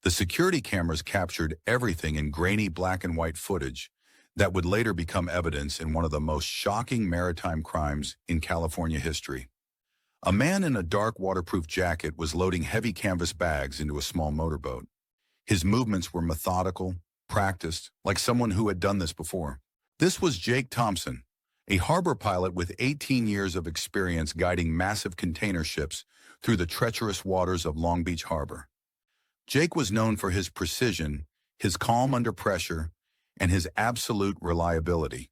The security cameras captured everything in grainy black and white footage that would later become evidence in one of the most shocking maritime crimes in California history. A man in a dark waterproof jacket was loading heavy canvas bags into a small motorboat. His movements were methodical, practiced, like someone who had done this before. This was Jake Thompson, a harbor pilot with 18 years of experience guiding massive container ships through the treacherous waters of Long Beach Harbor. Jake was known for his precision, his calm under pressure, and his absolute reliability.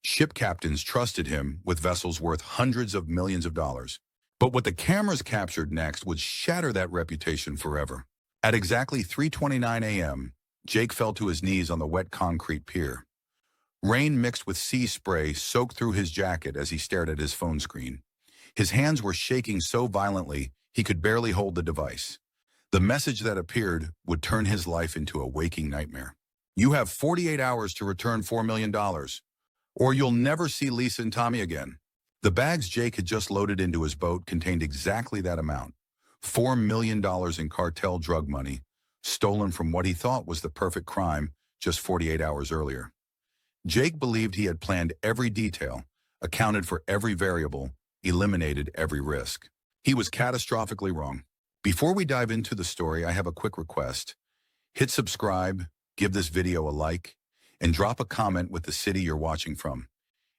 Ship captains trusted him with vessels worth hundreds of millions of dollars. But what the cameras captured next would shatter that reputation forever. At exactly 3:29 a.m., Jake fell to his knees on the wet concrete pier. Rain mixed with sea spray soaked through his jacket as he stared at his phone screen. His hands were shaking so violently he could barely hold the device. The message that appeared would turn his life into a waking nightmare. You have 48 hours to return $4 million, or you'll never see Lisa and Tommy again. The bags Jake had just loaded into his boat contained exactly that amount, $4 million in cartel drug money, stolen from what he thought was the perfect crime just 48 hours earlier. Jake believed he had planned every detail, accounted for every variable, eliminated every risk. He was catastrophically wrong. Before we dive into the story, I have a quick request. Hit subscribe, give this video a like, and drop a comment with the city you're watching from.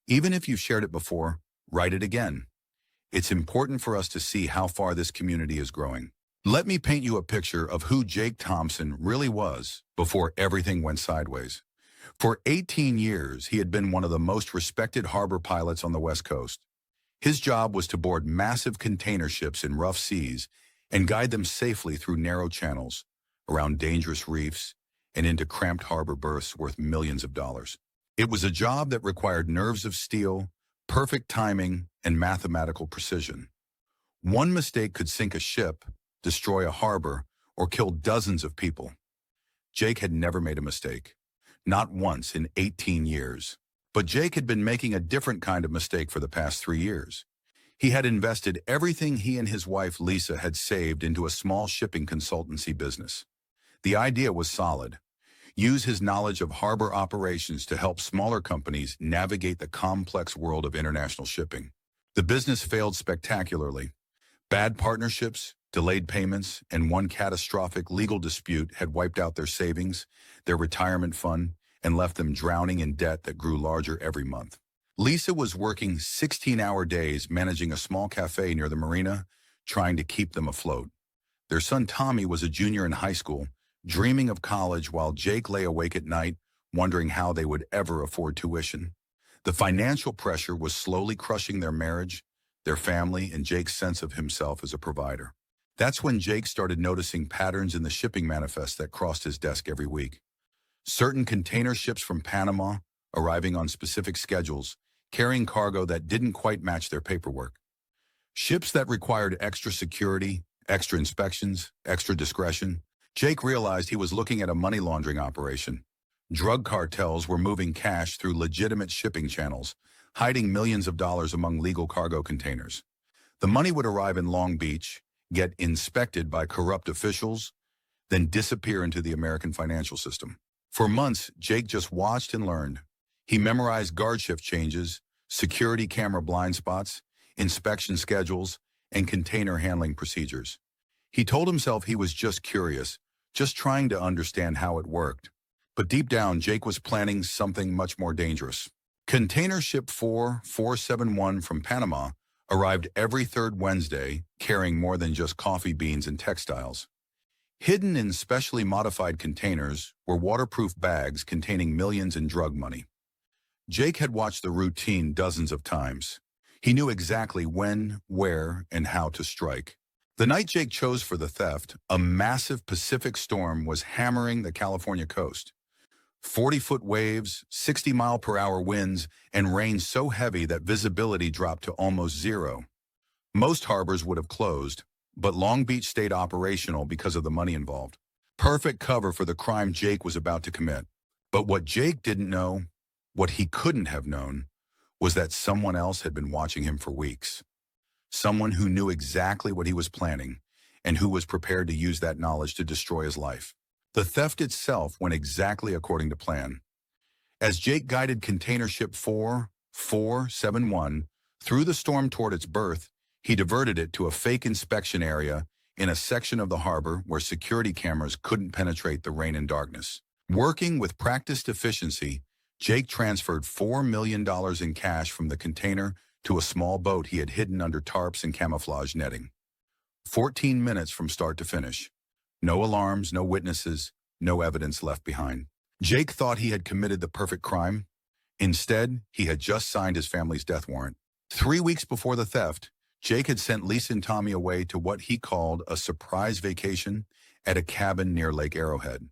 Even if you've shared it before, write it again. It's important for us to see how far this community is growing. Let me paint you a picture of who Jake Thompson really was before everything went sideways. For 18 years, he had been one of the most respected harbor pilots on the West Coast. His job was to board massive container ships in rough seas and guide them safely through narrow channels, around dangerous reefs, and into cramped harbor berths worth millions of dollars. It was a job that required nerves of steel, perfect timing, and mathematical precision. One mistake could sink a ship, destroy a harbor, or kill dozens of people. Jake had never made a mistake. Not once in 18 years. But Jake had been making a different kind of mistake for the past 3 years. He had invested everything he and his wife Lisa had saved into a small shipping consultancy business. The idea was solid. Use his knowledge of harbor operations to help smaller companies navigate the complex world of international shipping. The business failed spectacularly. Bad partnerships, delayed payments, and one catastrophic legal dispute had wiped out their savings, their retirement fund, and left them drowning in debt that grew larger every month. Lisa was working 16-hour days managing a small cafe near the marina, trying to keep them afloat. Their son Tommy was a junior in high school, dreaming of college while Jake lay awake at night, wondering how they would ever afford tuition. The financial pressure was slowly crushing their marriage, their family, and Jake's sense of himself as a provider. That's when Jake started noticing patterns in the shipping manifest that crossed his desk every week. Certain container ships from Panama arriving on specific schedules, carrying cargo that didn't quite match their paperwork. Ships that required extra security, extra inspections, extra discretion. Jake realized he was looking at a money laundering operation. Drug cartels were moving cash through legitimate shipping channels, hiding millions of dollars among legal cargo containers. The money would arrive in Long Beach, get inspected by corrupt officials, then disappear into the American financial system. For months, Jake just watched and learned. He memorized guard shift changes, security camera blind spots, inspection schedules, and container handling procedures. He told himself he was just curious, just trying to understand how it worked. But deep down, Jake was planning something much more dangerous. Container ship 4471 from Panama arrived every third Wednesday, carrying more than just coffee beans and textiles. Hidden in specially modified containers were waterproof bags containing millions in drug money. Jake had watched the routine dozens of times. He knew exactly when, where, and how to strike. The night Jake chose for the theft, a massive Pacific storm was hammering the California coast. 40-foot waves, 60-mile-per-hour winds, and rain so heavy that visibility dropped to almost zero. Most harbors would have closed, but Long Beach stayed operational because of the money involved. Perfect cover for the crime Jake was about to commit. But what Jake didn't know, what he couldn't have known, was that someone else had been watching him for weeks. Someone who knew exactly what he was planning and who was prepared to use that knowledge to destroy his life. The theft itself went exactly according to plan. As Jake guided container ship 4471 through the storm toward its berth, he diverted it to a fake inspection area in a section of the harbor where security cameras couldn't penetrate the rain and darkness. Working with practiced efficiency, Jake transferred $4 million in cash from the container to a small boat he had hidden under tarps and camouflage netting. 14 minutes from start to finish. No alarms, no witnesses, no evidence left behind. Jake thought he had committed the perfect crime. Instead, he had just signed his family's death warrant. 3 weeks before the theft, Jake had sent Lisa and Tommy away to what he called a surprise vacation at a cabin near Lake Arrowhead.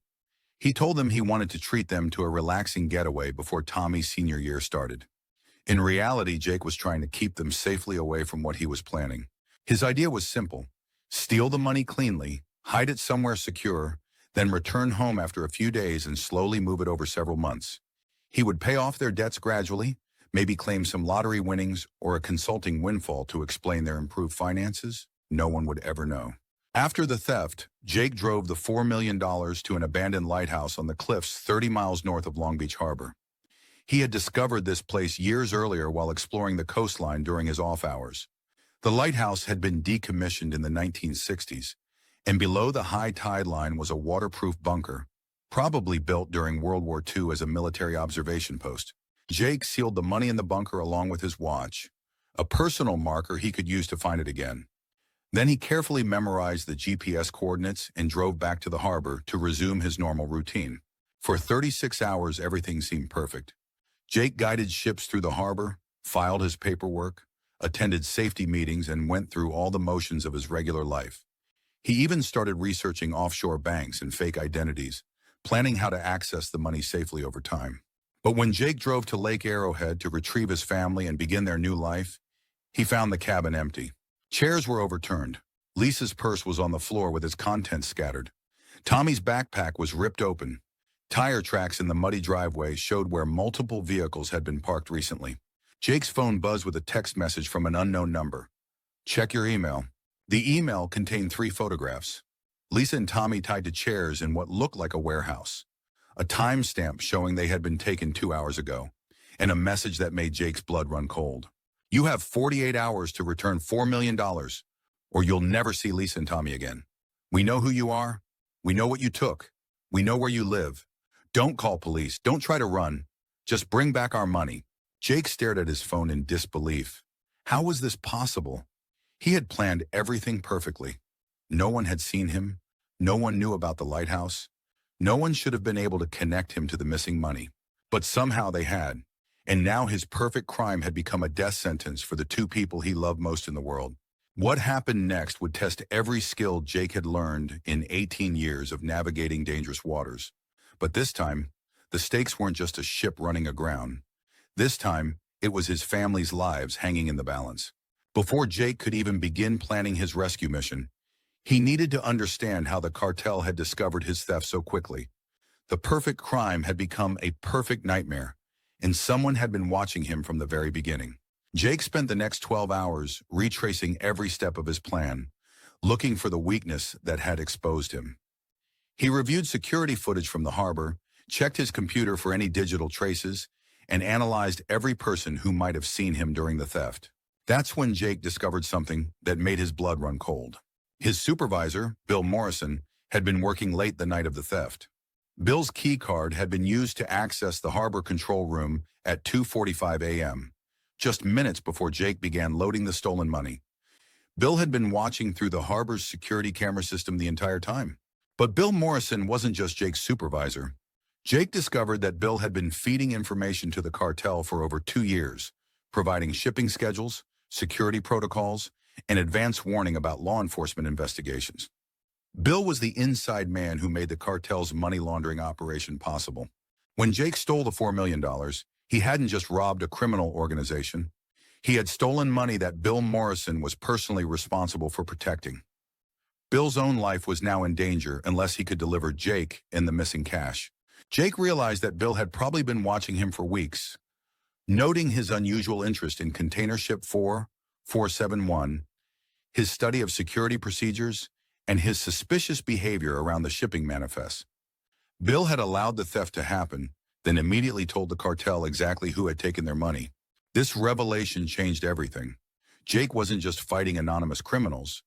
He told them he wanted to treat them to a relaxing getaway before Tommy's senior year started. In reality, Jake was trying to keep them safely away from what he was planning. His idea was simple: steal the money cleanly, hide it somewhere secure, then return home after a few days and slowly move it over several months. He would pay off their debts gradually, maybe claim some lottery winnings or a consulting windfall to explain their improved finances. No one would ever know. After the theft, Jake drove the $4 million to an abandoned lighthouse on the cliffs 30 miles north of Long Beach Harbor. He had discovered this place years earlier while exploring the coastline during his off hours. The lighthouse had been decommissioned in the 1960s, and below the high tide line was a waterproof bunker, probably built during World War II as a military observation post. Jake sealed the money in the bunker along with his watch, a personal marker he could use to find it again. Then he carefully memorized the GPS coordinates and drove back to the harbor to resume his normal routine. For 36 hours, everything seemed perfect. Jake guided ships through the harbor, filed his paperwork, attended safety meetings, and went through all the motions of his regular life. He even started researching offshore banks and fake identities, planning how to access the money safely over time. But when Jake drove to Lake Arrowhead to retrieve his family and begin their new life, he found the cabin empty. Chairs were overturned. Lisa's purse was on the floor with its contents scattered. Tommy's backpack was ripped open. Tire tracks in the muddy driveway showed where multiple vehicles had been parked recently. Jake's phone buzzed with a text message from an unknown number. "Check your email." The email contained 3 photographs. Lisa and Tommy tied to chairs in what looked like a warehouse. A timestamp showing they had been taken 2 hours ago, and a message that made Jake's blood run cold. "You have 48 hours to return $4 million, or you'll never see Lisa and Tommy again. We know who you are. We know what you took. We know where you live. Don't call police. Don't try to run. Just bring back our money." Jake stared at his phone in disbelief. How was this possible? He had planned everything perfectly. No one had seen him. No one knew about the lighthouse. No one should have been able to connect him to the missing money. But somehow they had. And now his perfect crime had become a death sentence for the 2 people he loved most in the world. What happened next would test every skill Jake had learned in 18 years of navigating dangerous waters. But this time, the stakes weren't just a ship running aground. This time, it was his family's lives hanging in the balance. Before Jake could even begin planning his rescue mission, he needed to understand how the cartel had discovered his theft so quickly. The perfect crime had become a perfect nightmare, and someone had been watching him from the very beginning. Jake spent the next 12 hours retracing every step of his plan, looking for the weakness that had exposed him. He reviewed security footage from the harbor, checked his computer for any digital traces, and analyzed every person who might have seen him during the theft. That's when Jake discovered something that made his blood run cold. His supervisor, Bill Morrison, had been working late the night of the theft. Bill's key card had been used to access the harbor control room at 2:45 a.m., just minutes before Jake began loading the stolen money. Bill had been watching through the harbor's security camera system the entire time. But Bill Morrison wasn't just Jake's supervisor. Jake discovered that Bill had been feeding information to the cartel for over 2 years, providing shipping schedules, security protocols, and advance warning about law enforcement investigations. Bill was the inside man who made the cartel's money laundering operation possible. When Jake stole the $4 million, he hadn't just robbed a criminal organization. He had stolen money that Bill Morrison was personally responsible for protecting. Bill's own life was now in danger unless he could deliver Jake and the missing cash. Jake realized that Bill had probably been watching him for weeks. Noting his unusual interest in container ship 4471, his study of security procedures, and his suspicious behavior around the shipping manifest, Bill had allowed the theft to happen, then immediately told the cartel exactly who had taken their money. This revelation changed everything. Jake wasn't just fighting anonymous criminals.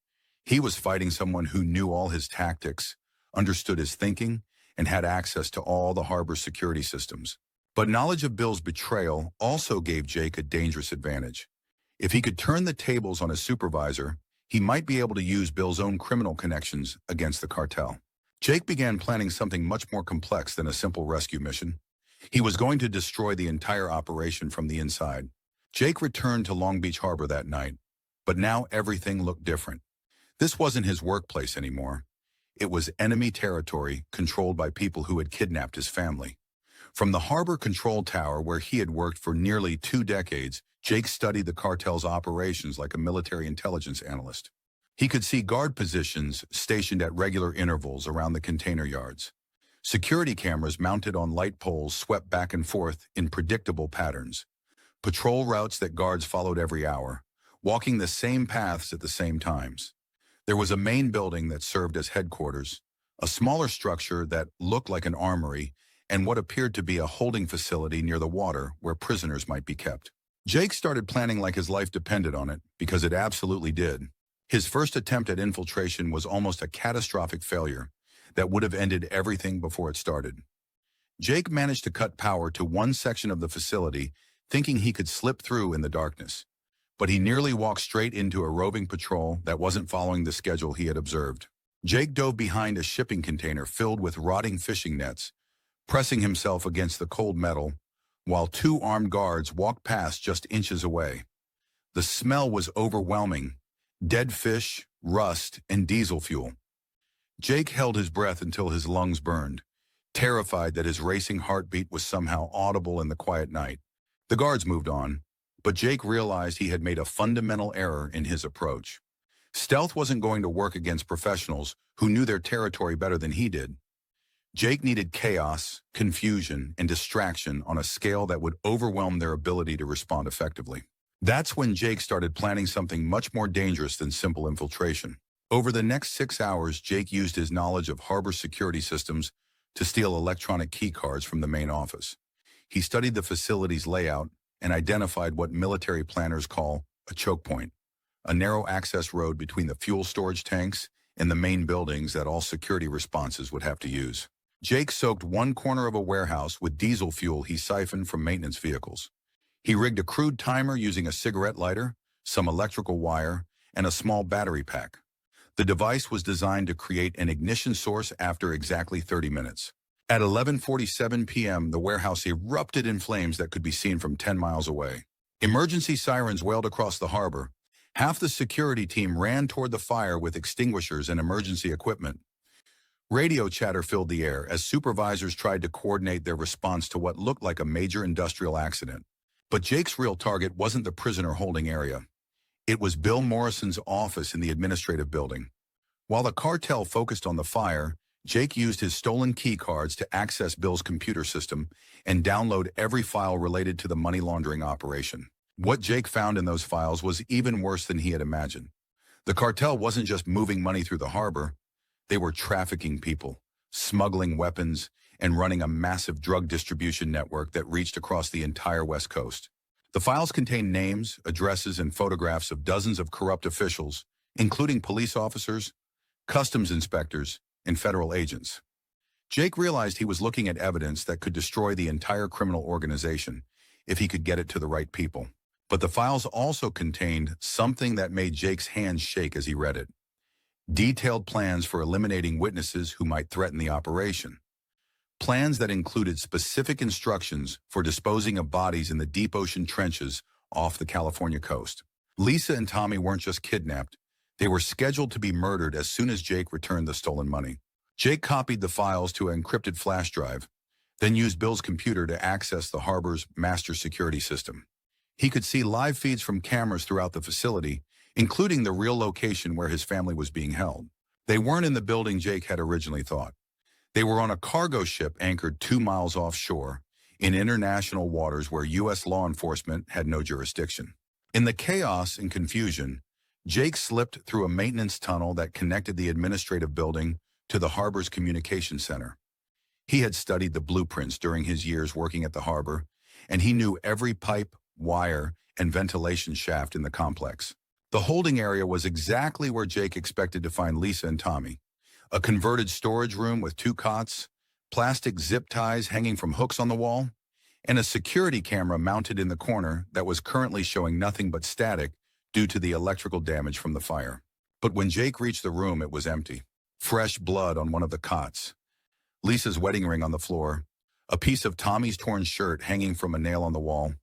He was fighting someone who knew all his tactics, understood his thinking, and had access to all the harbor's security systems. But knowledge of Bill's betrayal also gave Jake a dangerous advantage. If he could turn the tables on his supervisor, he might be able to use Bill's own criminal connections against the cartel. Jake began planning something much more complex than a simple rescue mission. He was going to destroy the entire operation from the inside. Jake returned to Long Beach Harbor that night, but now everything looked different. This wasn't his workplace anymore. It was enemy territory controlled by people who had kidnapped his family. From the harbor control tower where he had worked for nearly 2 decades, Jake studied the cartel's operations like a military intelligence analyst. He could see guard positions stationed at regular intervals around the container yards. Security cameras mounted on light poles swept back and forth in predictable patterns. Patrol routes that guards followed every hour, walking the same paths at the same times. There was a main building that served as headquarters, a smaller structure that looked like an armory, and what appeared to be a holding facility near the water where prisoners might be kept. Jake started planning like his life depended on it, because it absolutely did. His first attempt at infiltration was almost a catastrophic failure that would have ended everything before it started. Jake managed to cut power to one section of the facility, thinking he could slip through in the darkness. But he nearly walked straight into a roving patrol that wasn't following the schedule he had observed. Jake dove behind a shipping container filled with rotting fishing nets, pressing himself against the cold metal, while 2 armed guards walked past just inches away. The smell was overwhelming: dead fish, rust, and diesel fuel. Jake held his breath until his lungs burned, terrified that his racing heartbeat was somehow audible in the quiet night. The guards moved on, but Jake realized he had made a fundamental error in his approach. Stealth wasn't going to work against professionals who knew their territory better than he did. Jake needed chaos, confusion, and distraction on a scale that would overwhelm their ability to respond effectively. That's when Jake started planning something much more dangerous than simple infiltration. Over the next 6 hours, Jake used his knowledge of harbor security systems to steal electronic key cards from the main office. He studied the facility's layout and identified what military planners call a choke point, a narrow access road between the fuel storage tanks and the main buildings that all security responses would have to use. Jake soaked one corner of a warehouse with diesel fuel he siphoned from maintenance vehicles. He rigged a crude timer using a cigarette lighter, some electrical wire, and a small battery pack. The device was designed to create an ignition source after exactly 30 minutes. At 11:47 p.m., the warehouse erupted in flames that could be seen from 10 miles away. Emergency sirens wailed across the harbor. Half the security team ran toward the fire with extinguishers and emergency equipment. Radio chatter filled the air as supervisors tried to coordinate their response to what looked like a major industrial accident. But Jake's real target wasn't the prisoner holding area. It was Bill Morrison's office in the administrative building. While the cartel focused on the fire, Jake used his stolen key cards to access Bill's computer system and download every file related to the money laundering operation. What Jake found in those files was even worse than he had imagined. The cartel wasn't just moving money through the harbor. They were trafficking people, smuggling weapons, and running a massive drug distribution network that reached across the entire West Coast. The files contained names, addresses, and photographs of dozens of corrupt officials, including police officers, customs inspectors, and federal agents. Jake realized he was looking at evidence that could destroy the entire criminal organization if he could get it to the right people. But the files also contained something that made Jake's hands shake as he read it: detailed plans for eliminating witnesses who might threaten the operation. Plans that included specific instructions for disposing of bodies in the deep ocean trenches off the California coast. Lisa and Tommy weren't just kidnapped. They were scheduled to be murdered as soon as Jake returned the stolen money. Jake copied the files to an encrypted flash drive, then used Bill's computer to access the harbor's master security system. He could see live feeds from cameras throughout the facility, including the real location where his family was being held. They weren't in the building Jake had originally thought. They were on a cargo ship anchored 2 miles offshore in international waters where U.S. law enforcement had no jurisdiction. In the chaos and confusion, Jake slipped through a maintenance tunnel that connected the administrative building to the harbor's communication center. He had studied the blueprints during his years working at the harbor, and he knew every pipe, wire, and ventilation shaft in the complex. The holding area was exactly where Jake expected to find Lisa and Tommy. A converted storage room with 2 cots, plastic zip ties hanging from hooks on the wall, and a security camera mounted in the corner that was currently showing nothing but static due to the electrical damage from the fire. But when Jake reached the room, it was empty. Fresh blood on one of the cots, Lisa's wedding ring on the floor, a piece of Tommy's torn shirt hanging from a nail on the wall.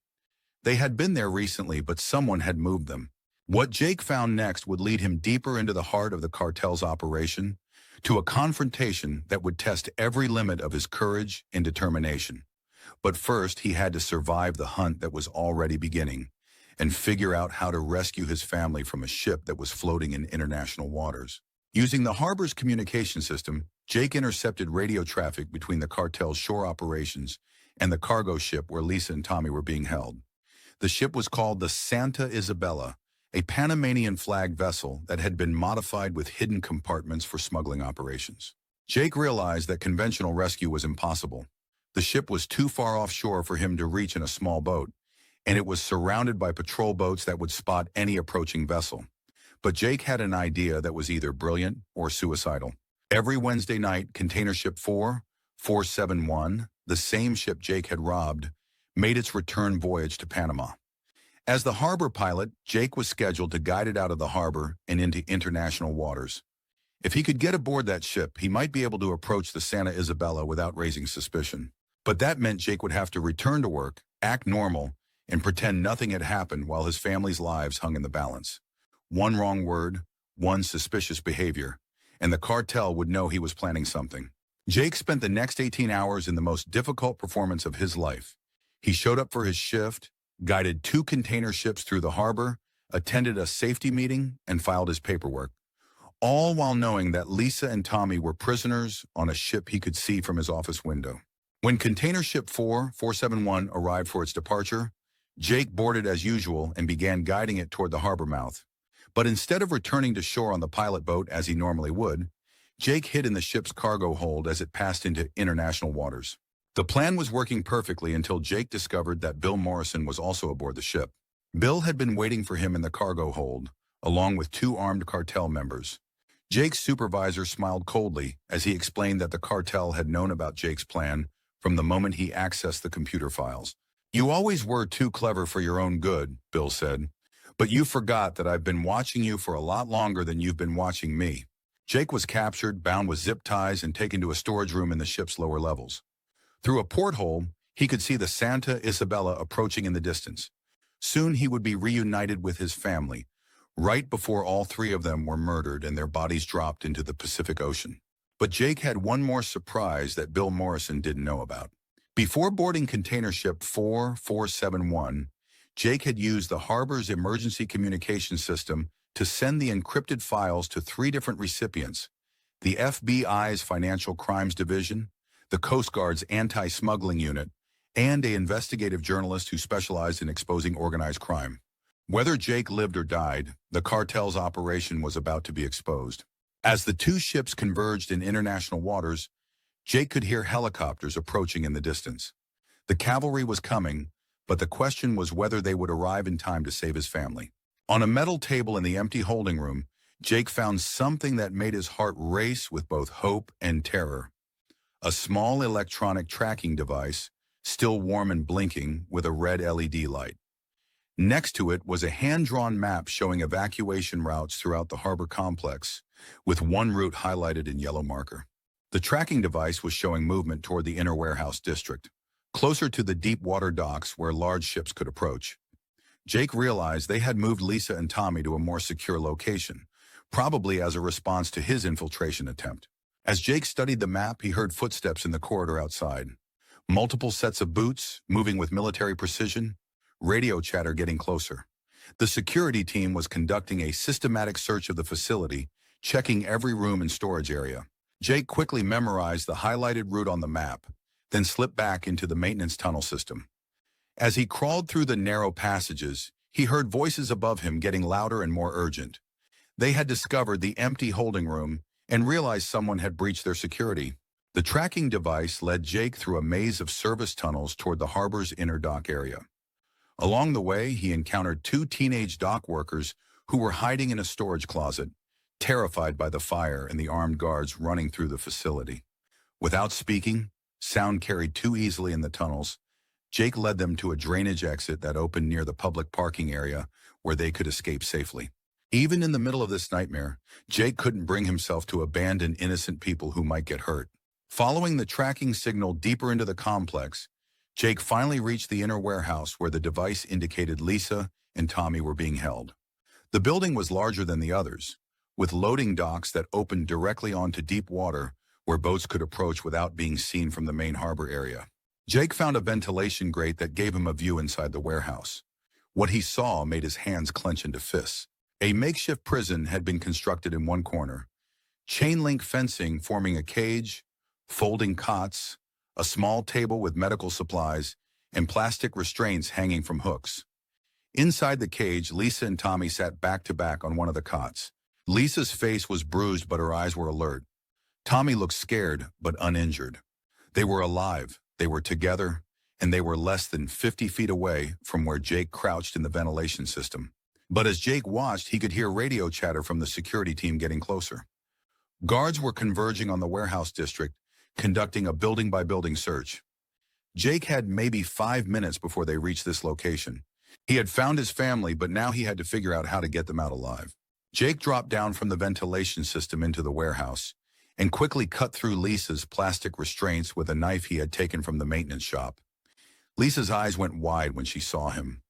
They had been there recently, but someone had moved them. What Jake found next would lead him deeper into the heart of the cartel's operation, to a confrontation that would test every limit of his courage and determination. But first, he had to survive the hunt that was already beginning and figure out how to rescue his family from a ship that was floating in international waters. Using the harbor's communication system, Jake intercepted radio traffic between the cartel's shore operations and the cargo ship where Lisa and Tommy were being held. The ship was called the Santa Isabella, a Panamanian flag vessel that had been modified with hidden compartments for smuggling operations. Jake realized that conventional rescue was impossible. The ship was too far offshore for him to reach in a small boat, and it was surrounded by patrol boats that would spot any approaching vessel. But Jake had an idea that was either brilliant or suicidal. Every Wednesday night, container ship 471, the same ship Jake had robbed, made its return voyage to Panama. As the harbor pilot, Jake was scheduled to guide it out of the harbor and into international waters. If he could get aboard that ship, he might be able to approach the Santa Isabella without raising suspicion. But that meant Jake would have to return to work, act normal, and pretend nothing had happened while his family's lives hung in the balance. One wrong word, one suspicious behavior, and the cartel would know he was planning something. Jake spent the next 18 hours in the most difficult performance of his life. He showed up for his shift, guided 2 container ships through the harbor, attended a safety meeting, and filed his paperwork, all while knowing that Lisa and Tommy were prisoners on a ship he could see from his office window. When container ship 471 arrived for its departure, Jake boarded as usual and began guiding it toward the harbor mouth. But instead of returning to shore on the pilot boat as he normally would, Jake hid in the ship's cargo hold as it passed into international waters. The plan was working perfectly until Jake discovered that Bill Morrison was also aboard the ship. Bill had been waiting for him in the cargo hold, along with 2 armed cartel members. Jake's supervisor smiled coldly as he explained that the cartel had known about Jake's plan from the moment he accessed the computer files. "You always were too clever for your own good," Bill said, "but you forgot that I've been watching you for a lot longer than you've been watching me." Jake was captured, bound with zip ties, and taken to a storage room in the ship's lower levels. Through a porthole, he could see the Santa Isabella approaching in the distance. Soon he would be reunited with his family, right before all 3 of them were murdered and their bodies dropped into the Pacific Ocean. But Jake had one more surprise that Bill Morrison didn't know about. Before boarding container ship 471, Jake had used the harbor's emergency communication system to send the encrypted files to 3 different recipients: the FBI's Financial Crimes Division, the Coast Guard's Anti-Smuggling Unit, and an investigative journalist who specialized in exposing organized crime. Whether Jake lived or died, the cartel's operation was about to be exposed. As the 2 ships converged in international waters, Jake could hear helicopters approaching in the distance. The cavalry was coming, but the question was whether they would arrive in time to save his family. On a metal table in the empty holding room, Jake found something that made his heart race with both hope and terror. A small electronic tracking device, still warm and blinking, with a red LED light. Next to it was a hand-drawn map showing evacuation routes throughout the harbor complex, with one route highlighted in yellow marker. The tracking device was showing movement toward the inner warehouse district, closer to the deep water docks where large ships could approach. Jake realized they had moved Lisa and Tommy to a more secure location, probably as a response to his infiltration attempt. As Jake studied the map, he heard footsteps in the corridor outside. Multiple sets of boots, moving with military precision, radio chatter getting closer. The security team was conducting a systematic search of the facility, checking every room and storage area. Jake quickly memorized the highlighted route on the map, then slipped back into the maintenance tunnel system. As he crawled through the narrow passages, he heard voices above him getting louder and more urgent. They had discovered the empty holding room and realized someone had breached their security. The tracking device led Jake through a maze of service tunnels toward the harbor's inner dock area. Along the way, he encountered two teenage dock workers who were hiding in a storage closet, terrified by the fire and the armed guards running through the facility. Without speaking, sound carried too easily in the tunnels, Jake led them to a drainage exit that opened near the public parking area where they could escape safely. Even in the middle of this nightmare, Jake couldn't bring himself to abandon innocent people who might get hurt. Following the tracking signal deeper into the complex, Jake finally reached the inner warehouse where the device indicated Lisa and Tommy were being held. The building was larger than the others, with loading docks that opened directly onto deep water where boats could approach without being seen from the main harbor area. Jake found a ventilation grate that gave him a view inside the warehouse. What he saw made his hands clench into fists. A makeshift prison had been constructed in one corner, chain-link fencing forming a cage, folding cots, a small table with medical supplies, and plastic restraints hanging from hooks. Inside the cage, Lisa and Tommy sat back to back on one of the cots. Lisa's face was bruised, but her eyes were alert. Tommy looked scared, but uninjured. They were alive, they were together, and they were less than 50 feet away from where Jake crouched in the ventilation system. But as Jake watched, he could hear radio chatter from the security team getting closer. Guards were converging on the warehouse district, conducting a building-by-building search. Jake had maybe 5 minutes before they reached this location. He had found his family, but now he had to figure out how to get them out alive. Jake dropped down from the ventilation system into the warehouse and quickly cut through Lisa's plastic restraints with a knife he had taken from the maintenance shop. Lisa's eyes went wide when she saw him.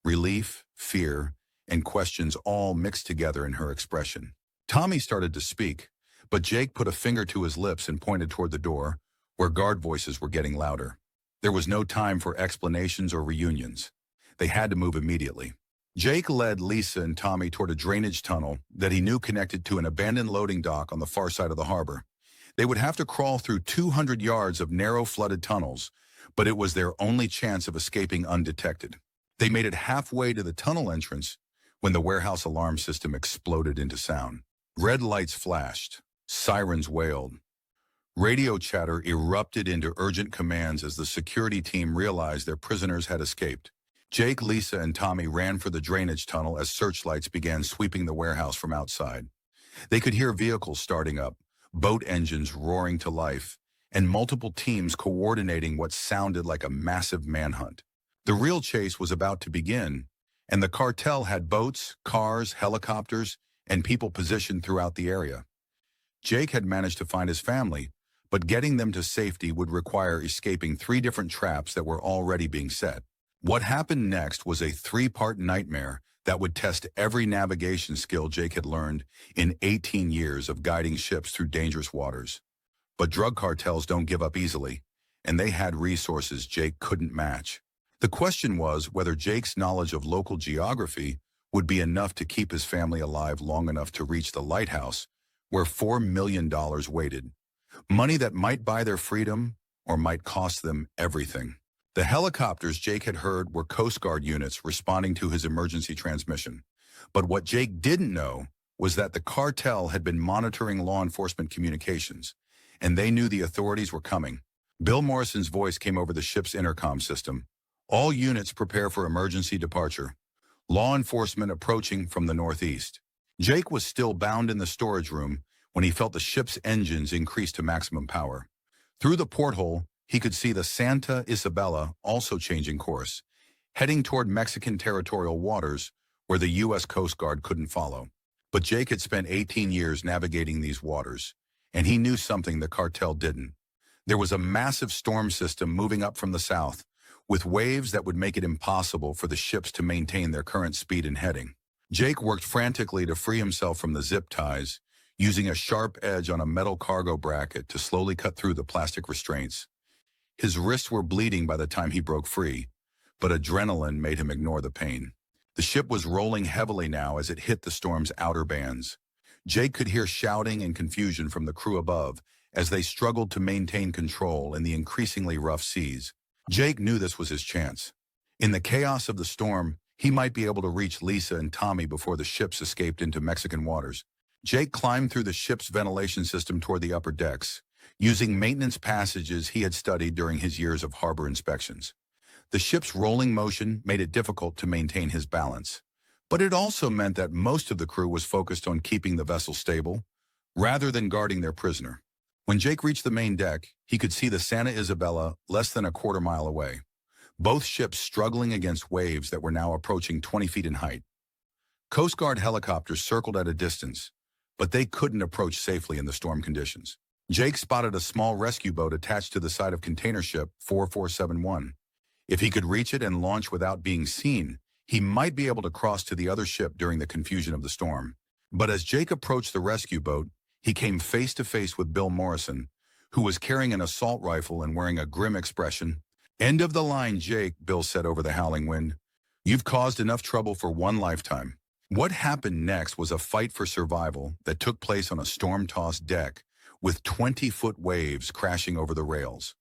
Relief, fear, and questions all mixed together in her expression. Tommy started to speak, but Jake put a finger to his lips and pointed toward the door, where guard voices were getting louder. There was no time for explanations or reunions. They had to move immediately. Jake led Lisa and Tommy toward a drainage tunnel that he knew connected to an abandoned loading dock on the far side of the harbor. They would have to crawl through 200 yards of narrow flooded tunnels, but it was their only chance of escaping undetected. They made it halfway to the tunnel entrance when the warehouse alarm system exploded into sound. Red lights flashed. Sirens wailed. Radio chatter erupted into urgent commands as the security team realized their prisoners had escaped. Jake, Lisa, and Tommy ran for the drainage tunnel as searchlights began sweeping the warehouse from outside. They could hear vehicles starting up, boat engines roaring to life, and multiple teams coordinating what sounded like a massive manhunt. The real chase was about to begin, and the cartel had boats, cars, helicopters, and people positioned throughout the area. Jake had managed to find his family, but getting them to safety would require escaping 3 different traps that were already being set. What happened next was a 3-part nightmare that would test every navigation skill Jake had learned in 18 years of guiding ships through dangerous waters. But drug cartels don't give up easily, and they had resources Jake couldn't match. The question was whether Jake's knowledge of local geography would be enough to keep his family alive long enough to reach the Lighthouse, where $4 million waited. Money that might buy their freedom or might cost them everything. The helicopters Jake had heard were Coast Guard units responding to his emergency transmission. But what Jake didn't know was that the cartel had been monitoring law enforcement communications, and they knew the authorities were coming. Bill Morrison's voice came over the ship's intercom system. All units prepare for emergency departure. Law enforcement approaching from the northeast. Jake was still bound in the storage room when he felt the ship's engines increase to maximum power. Through the porthole, he could see the Santa Isabella also changing course, heading toward Mexican territorial waters where the U.S. Coast Guard couldn't follow. But Jake had spent 18 years navigating these waters, and he knew something the cartel didn't. There was a massive storm system moving up from the south, with waves that would make it impossible for the ships to maintain their current speed and heading. Jake worked frantically to free himself from the zip ties, using a sharp edge on a metal cargo bracket to slowly cut through the plastic restraints. His wrists were bleeding by the time he broke free, but adrenaline made him ignore the pain. The ship was rolling heavily now as it hit the storm's outer bands. Jake could hear shouting and confusion from the crew above as they struggled to maintain control in the increasingly rough seas. Jake knew this was his chance. In the chaos of the storm, he might be able to reach Lisa and Tommy before the ships escaped into Mexican waters. Jake climbed through the ship's ventilation system toward the upper decks, using maintenance passages he had studied during his years of harbor inspections. The ship's rolling motion made it difficult to maintain his balance, but it also meant that most of the crew was focused on keeping the vessel stable, rather than guarding their prisoner. When Jake reached the main deck, he could see the Santa Isabella less than a quarter-mile away, both ships struggling against waves that were now approaching 20 feet in height. Coast Guard helicopters circled at a distance, but they couldn't approach safely in the storm conditions. Jake spotted a small rescue boat attached to the side of container ship 4471. If he could reach it and launch without being seen, he might be able to cross to the other ship during the confusion of the storm. But as Jake approached the rescue boat, he came face to face with Bill Morrison, who was carrying an assault rifle and wearing a grim expression. "End of the line, Jake," Bill said over the howling wind. "You've caused enough trouble for one lifetime." What happened next was a fight for survival that took place on a storm-tossed deck with 20-foot waves crashing over the rails.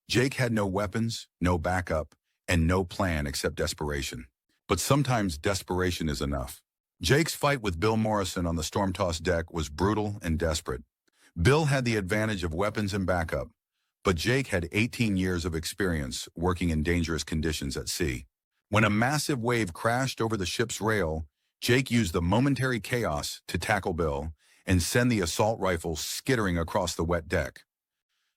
Jake had no weapons, no backup, and no plan except desperation. But sometimes desperation is enough. Jake's fight with Bill Morrison on the storm-tossed deck was brutal and desperate. Bill had the advantage of weapons and backup, but Jake had 18 years of experience working in dangerous conditions at sea. When a massive wave crashed over the ship's rail, Jake used the momentary chaos to tackle Bill and send the assault rifle skittering across the wet deck.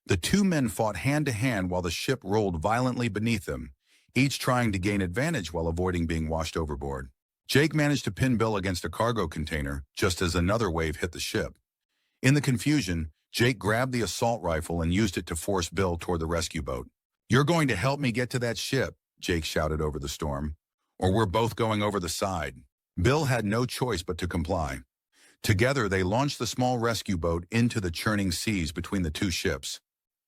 The two men fought hand-to-hand while the ship rolled violently beneath them, each trying to gain advantage while avoiding being washed overboard. Jake managed to pin Bill against a cargo container just as another wave hit the ship. In the confusion, Jake grabbed the assault rifle and used it to force Bill toward the rescue boat. "You're going to help me get to that ship," Jake shouted over the storm, "or we're both going over the side." Bill had no choice but to comply. Together, they launched the small rescue boat into the churning seas between the two ships.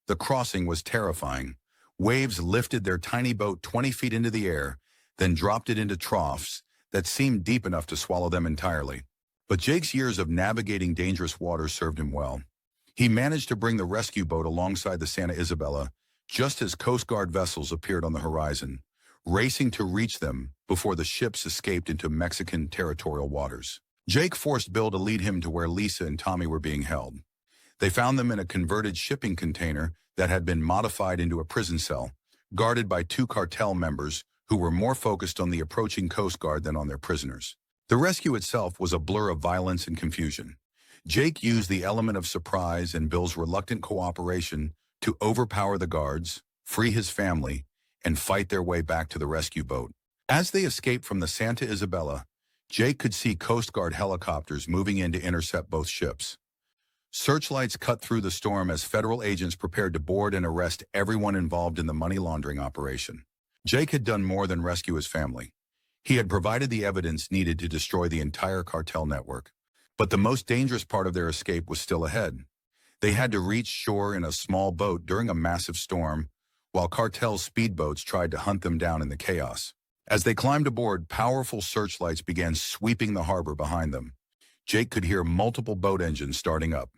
The crossing was terrifying. Waves lifted their tiny boat 20 feet into the air, then dropped it into troughs that seemed deep enough to swallow them entirely. But Jake's years of navigating dangerous waters served him well. He managed to bring the rescue boat alongside the Santa Isabella just as Coast Guard vessels appeared on the horizon, racing to reach them before the ships escaped into Mexican territorial waters. Jake forced Bill to lead him to where Lisa and Tommy were being held. They found them in a converted shipping container that had been modified into a prison cell, guarded by two cartel members who were more focused on the approaching Coast Guard than on their prisoners. The rescue itself was a blur of violence and confusion. Jake used the element of surprise and Bill's reluctant cooperation to overpower the guards, free his family, and fight their way back to the rescue boat. As they escaped from the Santa Isabella, Jake could see Coast Guard helicopters moving in to intercept both ships. Searchlights cut through the storm as federal agents prepared to board and arrest everyone involved in the money laundering operation. Jake had done more than rescue his family. He had provided the evidence needed to destroy the entire cartel network. But the most dangerous part of their escape was still ahead. They had to reach shore in a small boat during a massive storm, while cartel speedboats tried to hunt them down in the chaos. As they climbed aboard, powerful searchlights began sweeping the harbor behind them. Jake could hear multiple boat engines starting up.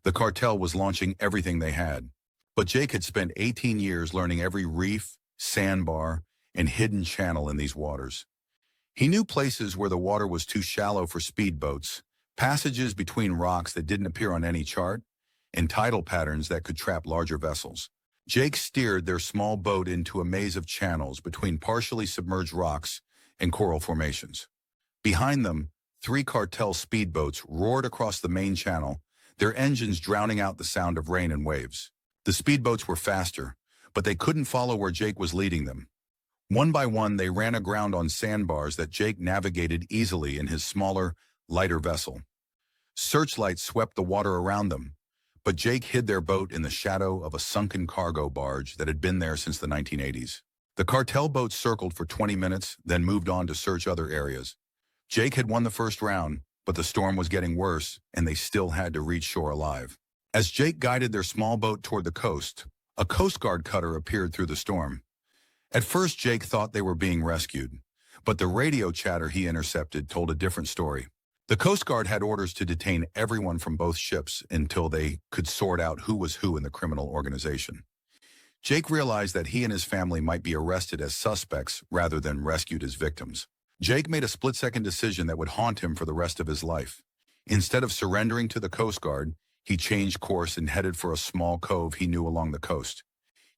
The cartel was launching everything they had. But Jake had spent 18 years learning every reef, sandbar, and hidden channel in these waters. He knew places where the water was too shallow for speedboats, passages between rocks that didn't appear on any chart, and tidal patterns that could trap larger vessels. Jake steered their small boat into a maze of channels between partially submerged rocks and coral formations. Behind them, 3 cartel speedboats roared across the main channel, their engines drowning out the sound of rain and waves. The speedboats were faster, but they couldn't follow where Jake was leading them. One by one, they ran aground on sandbars that Jake navigated easily in his smaller, lighter vessel. Searchlights swept the water around them, but Jake hid their boat in the shadow of a sunken cargo barge that had been there since the 1980s. The cartel boat circled for 20 minutes, then moved on to search other areas. Jake had won the first round, but the storm was getting worse, and they still had to reach shore alive. As Jake guided their small boat toward the coast, a Coast Guard cutter appeared through the storm. At first, Jake thought they were being rescued, but the radio chatter he intercepted told a different story. The Coast Guard had orders to detain everyone from both ships until they could sort out who was who in the criminal organization. Jake realized that he and his family might be arrested as suspects rather than rescued as victims. Jake made a split-second decision that would haunt him for the rest of his life. Instead of surrendering to the Coast Guard, He changed course and headed for a small cove he knew along the coast.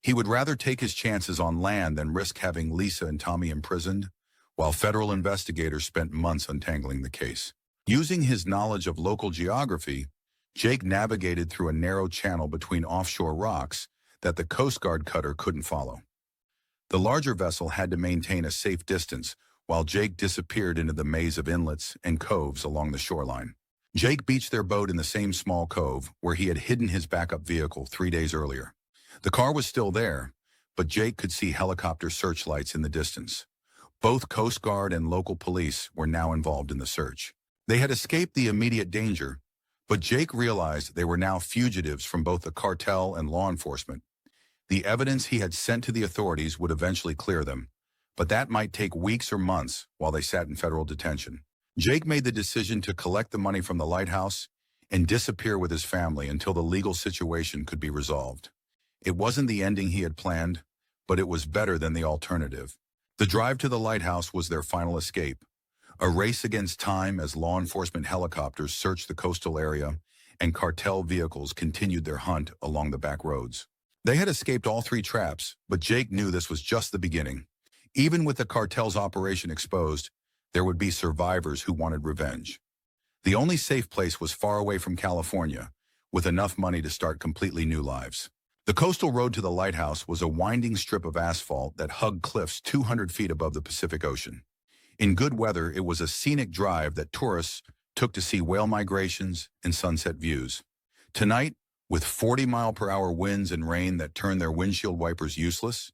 He would rather take his chances on land than risk having Lisa and Tommy imprisoned, while federal investigators spent months untangling the case. Using his knowledge of local geography, Jake navigated through a narrow channel between offshore rocks that the Coast Guard cutter couldn't follow. The larger vessel had to maintain a safe distance, while Jake disappeared into the maze of inlets and coves along the shoreline. Jake beached their boat in the same small cove where he had hidden his backup vehicle 3 days earlier. The car was still there, but Jake could see helicopter searchlights in the distance. Both Coast Guard and local police were now involved in the search. They had escaped the immediate danger, but Jake realized they were now fugitives from both the cartel and law enforcement. The evidence he had sent to the authorities would eventually clear them, but that might take weeks or months while they sat in federal detention. Jake made the decision to collect the money from the Lighthouse and disappear with his family until the legal situation could be resolved. It wasn't the ending he had planned, but it was better than the alternative. The drive to the Lighthouse was their final escape, a race against time as law enforcement helicopters searched the coastal area and cartel vehicles continued their hunt along the back roads. They had escaped all 3 traps, but Jake knew this was just the beginning. Even with the cartel's operation exposed, there would be survivors who wanted revenge. The only safe place was far away from California, with enough money to start completely new lives. The coastal road to the Lighthouse was a winding strip of asphalt that hugged cliffs 200 feet above the Pacific Ocean. In good weather, it was a scenic drive that tourists took to see whale migrations and sunset views. Tonight, with 40-mile-per-hour winds and rain that turned their windshield wipers useless,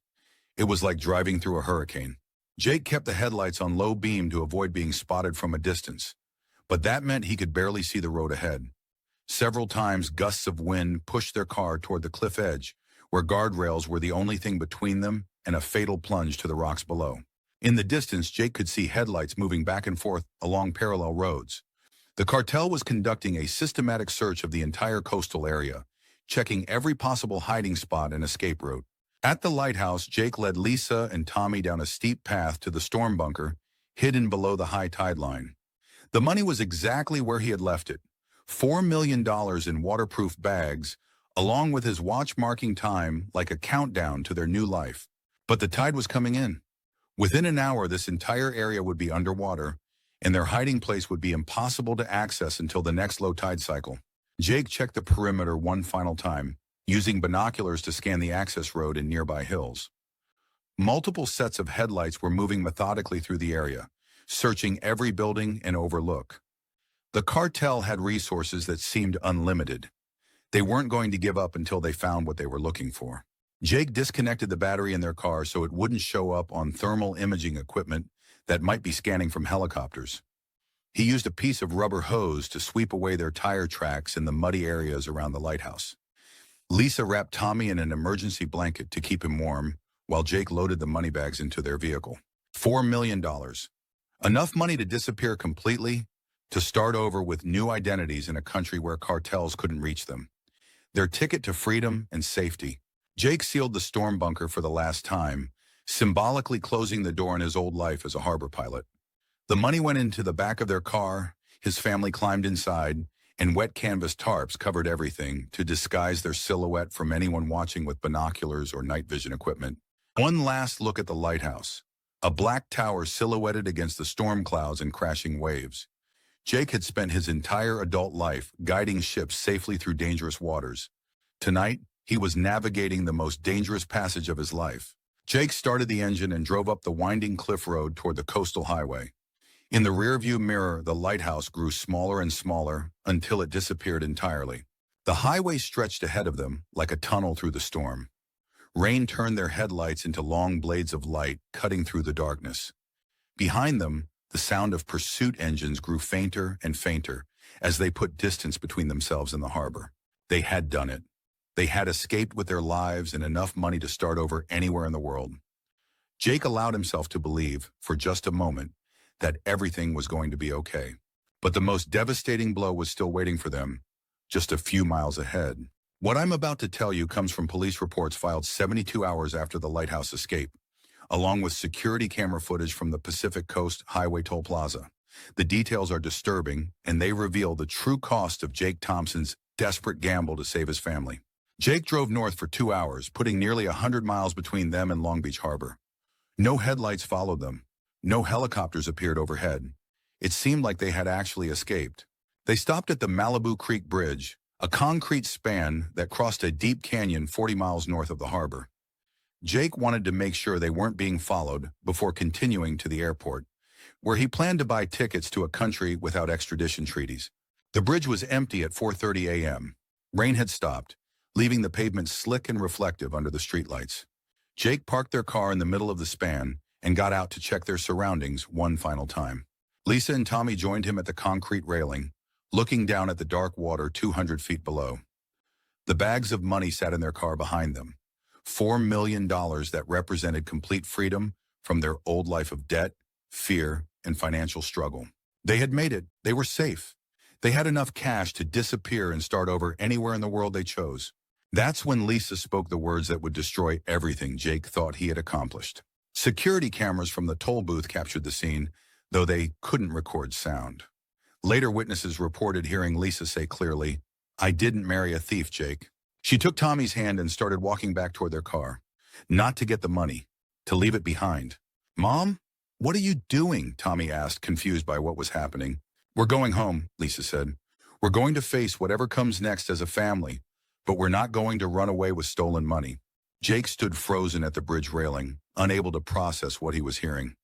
it was like driving through a hurricane. Jake kept the headlights on low beam to avoid being spotted from a distance, but that meant he could barely see the road ahead. Several times, gusts of wind pushed their car toward the cliff edge, where guardrails were the only thing between them and a fatal plunge to the rocks below. In the distance, Jake could see headlights moving back and forth along parallel roads. The cartel was conducting a systematic search of the entire coastal area, checking every possible hiding spot and escape route. At the Lighthouse, Jake led Lisa and Tommy down a steep path to the storm bunker, hidden below the high tide line. The money was exactly where he had left it, $4 million in waterproof bags, along with his watch marking time like a countdown to their new life. But the tide was coming in. Within an hour, this entire area would be underwater, and their hiding place would be impossible to access until the next low tide cycle. Jake checked the perimeter one final time, using binoculars to scan the access road and nearby hills. Multiple sets of headlights were moving methodically through the area, searching every building and overlook. The cartel had resources that seemed unlimited. They weren't going to give up until they found what they were looking for. Jake disconnected the battery in their car so it wouldn't show up on thermal imaging equipment that might be scanning from helicopters. He used a piece of rubber hose to sweep away their tire tracks in the muddy areas around the Lighthouse. Lisa wrapped Tommy in an emergency blanket to keep him warm, while Jake loaded the money bags into their vehicle. $4 million. Enough money to disappear completely, to start over with new identities in a country where cartels couldn't reach them. Their ticket to freedom and safety. Jake sealed the storm bunker for the last time, symbolically closing the door in his old life as a harbor pilot. The money went into the back of their car, his family climbed inside, and wet canvas tarps covered everything to disguise their silhouette from anyone watching with binoculars or night vision equipment. One last look at the Lighthouse, a black tower silhouetted against the storm clouds and crashing waves. Jake had spent his entire adult life guiding ships safely through dangerous waters. Tonight, he was navigating the most dangerous passage of his life. Jake started the engine and drove up the winding cliff road toward the coastal highway. In the rearview mirror, the Lighthouse grew smaller and smaller until it disappeared entirely. The highway stretched ahead of them like a tunnel through the storm. Rain turned their headlights into long blades of light, cutting through the darkness. Behind them, the sound of pursuit engines grew fainter and fainter as they put distance between themselves and the harbor. They had done it. They had escaped with their lives and enough money to start over anywhere in the world. Jake allowed himself to believe, for just a moment, that everything was going to be okay. But the most devastating blow was still waiting for them, just a few miles ahead. What I'm about to tell you comes from police reports filed 72 hours after the Lighthouse escape, along with security camera footage from the Pacific Coast Highway Toll Plaza. The details are disturbing, and they reveal the true cost of Jake Thompson's desperate gamble to save his family. Jake drove north for 2 hours, putting nearly 100 miles between them and Long Beach Harbor. No headlights followed them. No helicopters appeared overhead. It seemed like they had actually escaped. They stopped at the Malibu Creek Bridge, a concrete span that crossed a deep canyon 40 miles north of the harbor. Jake wanted to make sure they weren't being followed before continuing to the airport, where he planned to buy tickets to a country without extradition treaties. The bridge was empty at 4:30 a.m. Rain had stopped, leaving the pavement slick and reflective under the streetlights. Jake parked their car in the middle of the span and got out to check their surroundings one final time. Lisa and Tommy joined him at the concrete railing, looking down at the dark water 200 feet below. The bags of money sat in their car behind them. $4 million that represented complete freedom from their old life of debt, fear, and financial struggle. They had made it. They were safe. They had enough cash to disappear and start over anywhere in the world they chose. That's when Lisa spoke the words that would destroy everything Jake thought he had accomplished. Security cameras from the toll booth captured the scene, though they couldn't record sound. Later witnesses reported hearing Lisa say clearly, "I didn't marry a thief, Jake." She took Tommy's hand and started walking back toward their car. Not to get the money, to leave it behind. "Mom, what are you doing?" Tommy asked, confused by what was happening. "We're going home," Lisa said. "We're going to face whatever comes next as a family, but we're not going to run away with stolen money." Jake stood frozen at the bridge railing, unable to process what he was hearing.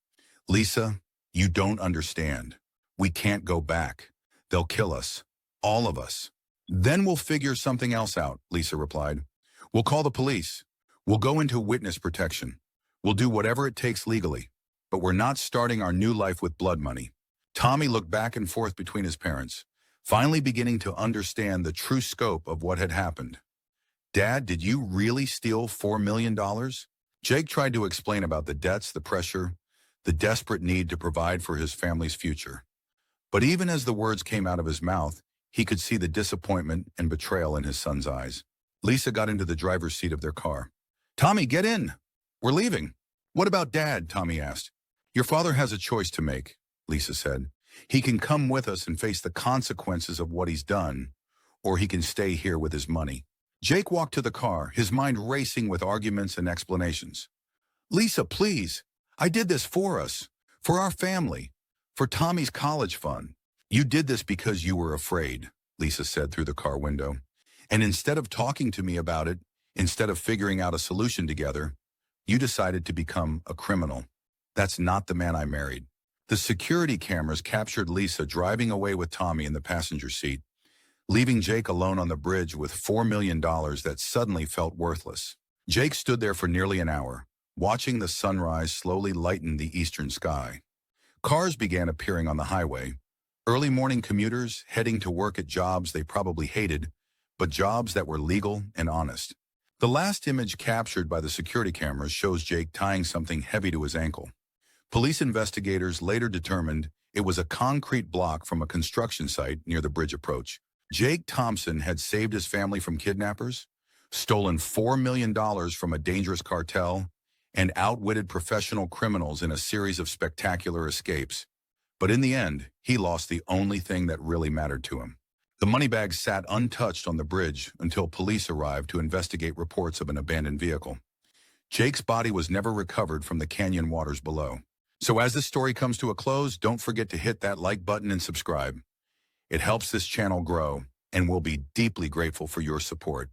"Lisa, you don't understand. We can't go back. They'll kill us. All of us." "Then we'll figure something else out," Lisa replied. "We'll call the police. We'll go into witness protection. We'll do whatever it takes legally. But we're not starting our new life with blood money." Tommy looked back and forth between his parents, finally beginning to understand the true scope of what had happened. "Dad, did you really steal $4 million?" Jake tried to explain about the debts, the pressure, the desperate need to provide for his family's future. But even as the words came out of his mouth, he could see the disappointment and betrayal in his son's eyes. Lisa got into the driver's seat of their car. "Tommy, get in. We're leaving." "What about Dad?" Tommy asked. "Your father has a choice to make," Lisa said. "He can come with us and face the consequences of what he's done, or he can stay here with his money." Jake walked to the car, his mind racing with arguments and explanations. "Lisa, please. I did this for us, for our family, for Tommy's college fund." "You did this because you were afraid," Lisa said through the car window. "And instead of talking to me about it, instead of figuring out a solution together, you decided to become a criminal. That's not the man I married." The security cameras captured Lisa driving away with Tommy in the passenger seat, leaving Jake alone on the bridge with $4 million that suddenly felt worthless. Jake stood there for nearly an hour, watching the sunrise slowly lighten the eastern sky. Cars began appearing on the highway. Early morning commuters heading to work at jobs they probably hated, but jobs that were legal and honest. The last image captured by the security cameras shows Jake tying something heavy to his ankle. Police investigators later determined it was a concrete block from a construction site near the bridge approach. Jake Thompson had saved his family from kidnappers, stolen $4 million from a dangerous cartel, and outwitted professional criminals in a series of spectacular escapes. But in the end, he lost the only thing that really mattered to him. The money bag sat untouched on the bridge until police arrived to investigate reports of an abandoned vehicle. Jake's body was never recovered from the canyon waters below. So as this story comes to a close, don't forget to hit that like button and subscribe. It helps this channel grow, and we'll be deeply grateful for your support.